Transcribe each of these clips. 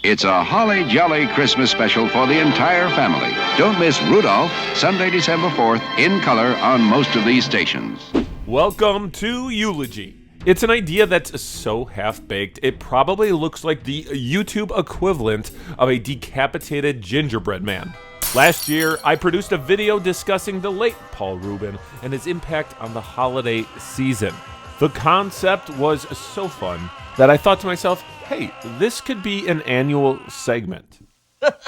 It's a holly jolly Christmas special for the entire family. Don't miss Rudolph, Sunday, December 4th, in color on most of these stations. Welcome to Eulogy. It's an idea that's so half-baked, it probably looks like the YouTube equivalent of a decapitated gingerbread man. Last year, I produced a video discussing the late Paul Rubin and his impact on the holiday season. The concept was so fun that I thought to myself, hey, this could be an annual segment.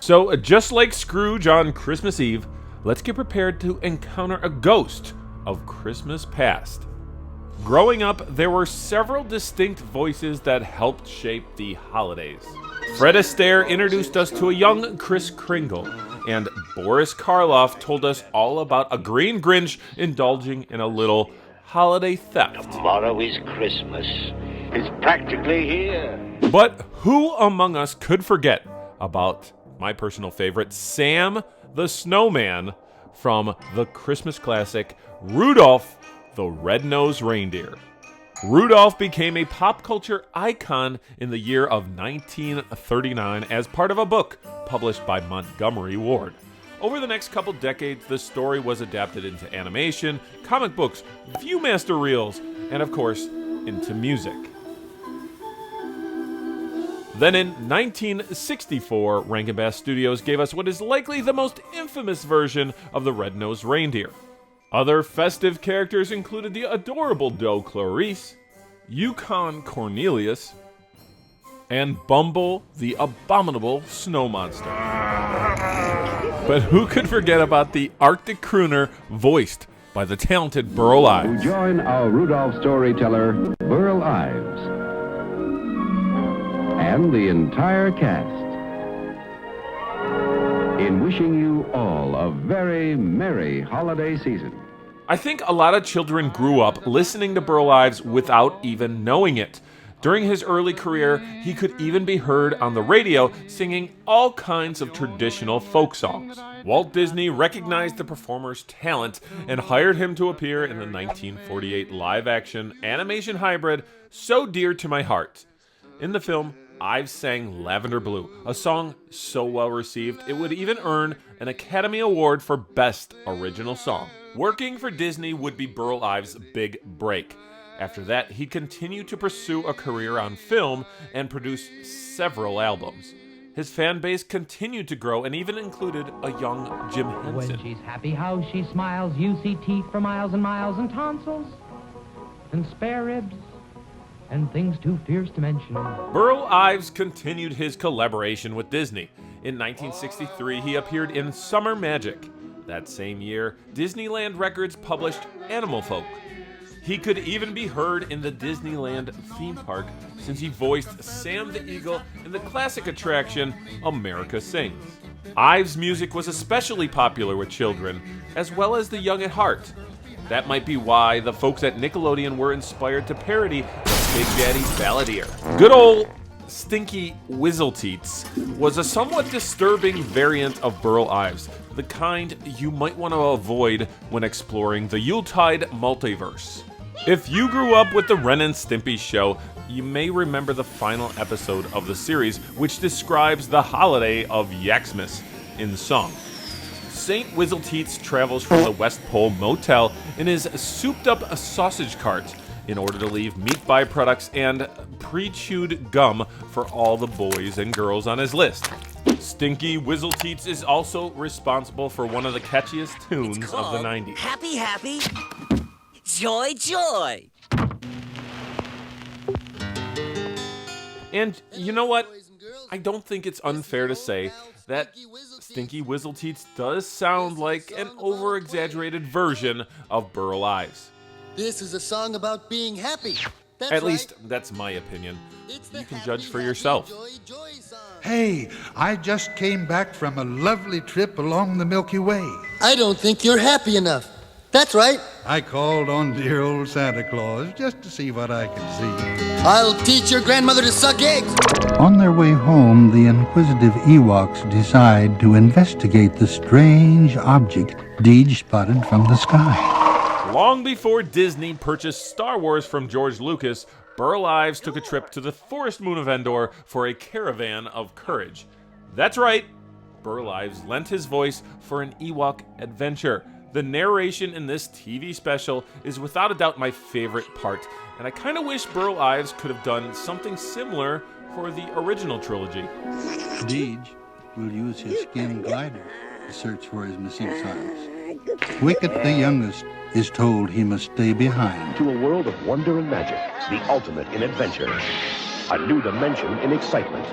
So, just like Scrooge on Christmas Eve, let's get prepared to encounter a ghost of Christmas past. Growing up, there were several distinct voices that helped shape the holidays. Fred Astaire introduced us to a young Kris Kringle, and Boris Karloff told us all about a green Grinch indulging in a little holiday theft. Tomorrow is Christmas. It's practically here. But who among us could forget about my personal favorite, Sam the Snowman, from the Christmas classic Rudolph the Red-Nosed Reindeer. Rudolph became a pop culture icon in the year of 1939 as part of a book published by Montgomery Ward. Over the next couple decades, the story was adapted into animation, comic books, Viewmaster reels, and of course, into music. Then in 1964, Rankin Bass Studios gave us what is likely the most infamous version of the Red-Nosed Reindeer. Other festive characters included the adorable Doe Clarice, Yukon Cornelius, and Bumble the abominable snow monster. But who could forget about the Arctic crooner voiced by the talented Burl Ives? Join our Rudolph storyteller, BURL IVES, and the entire cast in wishing you all a very merry holiday season. I think a lot of children grew up listening to Burl Ives without even knowing it. During his early career, he could even be heard on the radio singing all kinds of traditional folk songs. Walt Disney recognized the performer's talent and hired him to appear in the 1948 live-action animation hybrid So Dear to My Heart. In the film, Ives sang Lavender Blue, a song so well received it would even earn an Academy Award for Best Original Song. Working for Disney would be Burl Ives' big break. After that, he continued to pursue a career on film and produced several albums. His fan base continued to grow and even included a young Jim Henson. When she's happy, how she smiles. You see teeth for miles and miles, and tonsils, and spare ribs, and things too fierce to mention. Burl Ives continued his collaboration with Disney. In 1963, he appeared in Summer Magic. That same year, Disneyland Records published Animal Folk. He could even be heard in the Disneyland theme park since he voiced Sam the Eagle in the classic attraction America Sings. Ives' music was especially popular with children, as well as the young at heart. That might be why the folks at Nickelodeon were inspired to parody the Big Daddy's Balladeer. Good old Stinky Wizzleteats was a somewhat disturbing variant of Burl Ives, the kind you might want to avoid when exploring the Yuletide multiverse. If you grew up with the Ren and Stimpy show, you may remember the final episode of the series, which describes the holiday of Yaxmas in song. St. Wizzleteats travels from the West Pole Motel in his souped-up sausage cart in order to leave meat byproducts and pre-chewed gum for all the boys and girls on his list. Stinky Wizzleteats is also responsible for one of the catchiest tunes of the 90s. Happy, happy, joy, joy. And you know what? I don't think it's unfair to say that Stinky Wizzleteats does sound like an over-exaggerated version of Burl Ives. This is a song about being happy. That's At right. least, that's my opinion. You can judge for yourself. Hey, I just came back from a lovely trip along the Milky Way. I don't think you're happy enough. That's right. I called on dear old Santa Claus just to see what I could see. I'll teach your grandmother to suck eggs. On their way home, the inquisitive Ewoks decide to investigate the strange object Deej spotted from the sky. Long before Disney purchased Star Wars from George Lucas, Burl Ives took a trip to the forest moon of Endor for a caravan of courage. That's right, Burl Ives lent his voice for an Ewok adventure. The narration in this TV special is without a doubt my favorite part, and I kind of wish Burl Ives could have done something similar for the original trilogy. Deej will use his skin glider to search for his missing sons. Wicket, the youngest, is told he must stay behind. To a world of wonder and magic, the ultimate in adventure. A new dimension in excitement.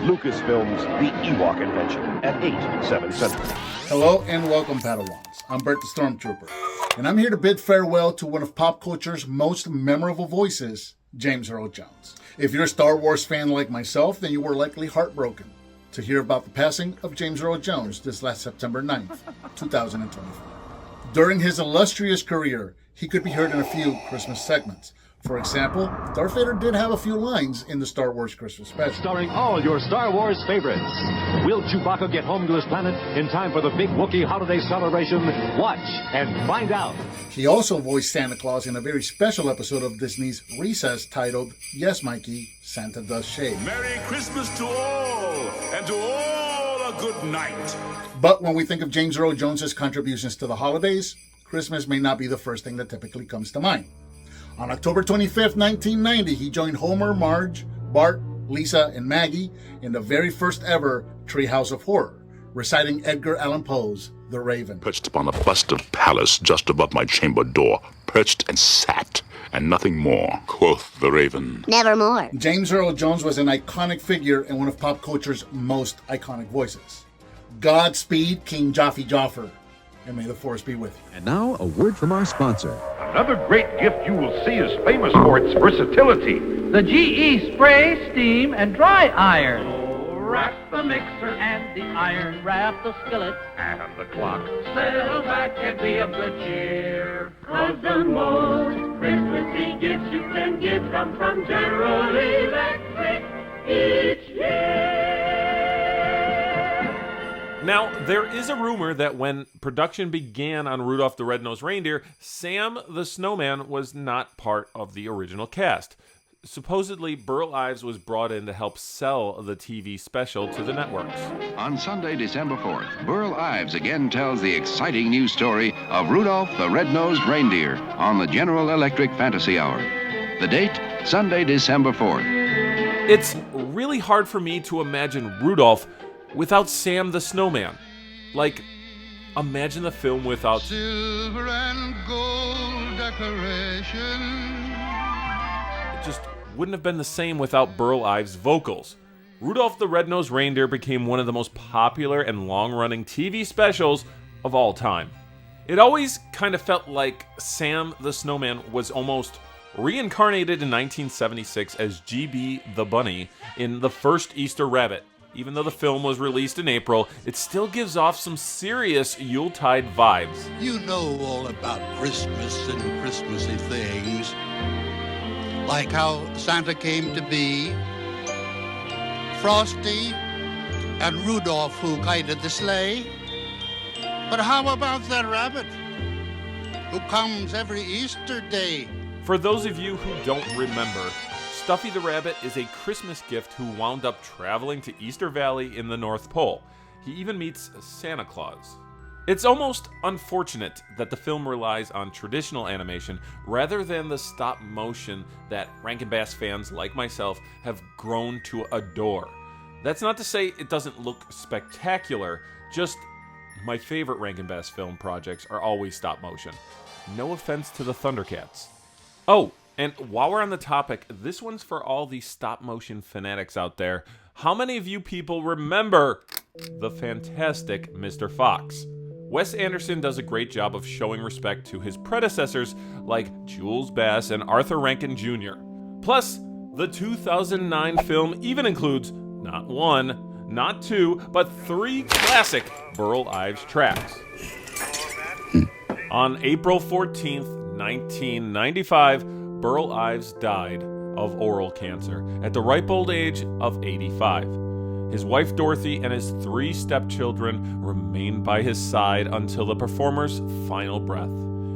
Lucasfilm's The Ewok Adventure at 8, 7 Central. Hello and welcome, Padawans. I'm Bert the Stormtrooper, and I'm here to bid farewell to one of pop culture's most memorable voices, James Earl Jones. If you're a Star Wars fan like myself, then you were likely heartbroken to hear about the passing of James Earl Jones this last September 9th, 2024. During his illustrious career, he could be heard in a few Christmas segments. For example, Darth Vader did have a few lines in the Star Wars Christmas special. Starring all your Star Wars favorites. Will Chewbacca get home to his planet in time for the big Wookiee holiday celebration? Watch and find out. He also voiced Santa Claus in a very special episode of Disney's Recess titled, Yes, Mikey, Santa Does Shave. Merry Christmas to all, and to all a good night. But when we think of James Earl Jones's contributions to the holidays, Christmas may not be the first thing that typically comes to mind. On October 25th, 1990, he joined Homer, Marge, Bart, Lisa, and Maggie in the very first ever Treehouse of Horror, reciting Edgar Allan Poe's The Raven. Perched upon a busted palace just above my chamber door, perched and sat, and nothing more, quoth the Raven. Nevermore. James Earl Jones was an iconic figure and one of pop culture's most iconic voices. Godspeed, King Jaffe Joffer, and may the force be with you. And now, a word from our sponsor. Another great gift you will see is famous for its versatility. The GE Spray, Steam, and Dry Iron. Wrap the mixer and the iron, wrap the skillet and the clock. Settle back and be of good cheer. 'Cause the most Christmassy gifts you can give come from General Electric each year. Now, there is a rumor that when production began on Rudolph the Red-Nosed Reindeer, Sam the Snowman was not part of the original cast. Supposedly, Burl Ives was brought in to help sell the TV special to the networks. On Sunday, December 4th, Burl Ives again tells the exciting news story of Rudolph the Red-Nosed Reindeer on the General Electric Fantasy Hour. The date, Sunday, December 4th. It's really hard for me to imagine Rudolph without Sam the Snowman. Like, imagine the film without silver and gold decoration. It just wouldn't have been the same without Burl Ives' vocals. Rudolph the Red-Nosed Reindeer became one of the most popular and long-running TV specials of all time. It always kind of felt like Sam the Snowman was almost reincarnated in 1976 as GB the Bunny in The First Easter Rabbit. Even though the film was released in April, it still gives off some serious Yuletide vibes. You know all about Christmas and Christmassy things. Like how Santa came to be, Frosty, and Rudolph who guided the sleigh. But how about that rabbit who comes every Easter day? For those of you who don't remember, Stuffy the Rabbit is a Christmas gift who wound up traveling to Easter Valley in the North Pole. He even meets Santa Claus. It's almost unfortunate that the film relies on traditional animation rather than the stop motion that Rankin Bass fans like myself have grown to adore. That's not to say it doesn't look spectacular, just my favorite Rankin Bass film projects are always stop motion. No offense to the Thundercats. Oh, and while we're on the topic, this one's for all the stop-motion fanatics out there. How many of you people remember the fantastic Mr. Fox? Wes Anderson does a great job of showing respect to his predecessors like Jules Bass and Arthur Rankin Jr. Plus, the 2009 film even includes not one, not two, but 3 classic Burl Ives tracks. On April 14th, 1995, Burl Ives died of oral cancer at the ripe old age of 85. His wife Dorothy and his 3 stepchildren remained by his side until the performer's final breath.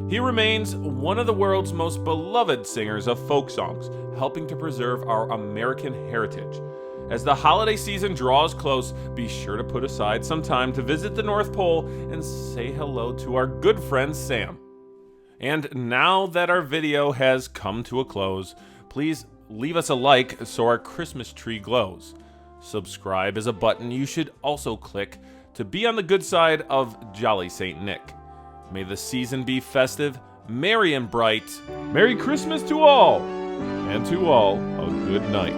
He remains one of the world's most beloved singers of folk songs, helping to preserve our American heritage. As the holiday season draws close, be sure to put aside some time to visit the North Pole and say hello to our good friend Sam. And now that our video has come to a close, please leave us a like so our Christmas tree glows. Subscribe is a button you should also click to be on the good side of Jolly St. Nick. May the season be festive, merry and bright. Merry Christmas to all, and to all a good night.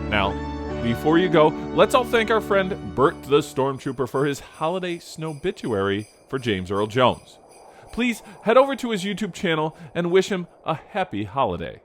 Now, before you go, let's all thank our friend Bert the Stormtrooper for his holiday SnowBituary for James Earl Jones. Please head over to his YouTube channel and wish him a happy holiday.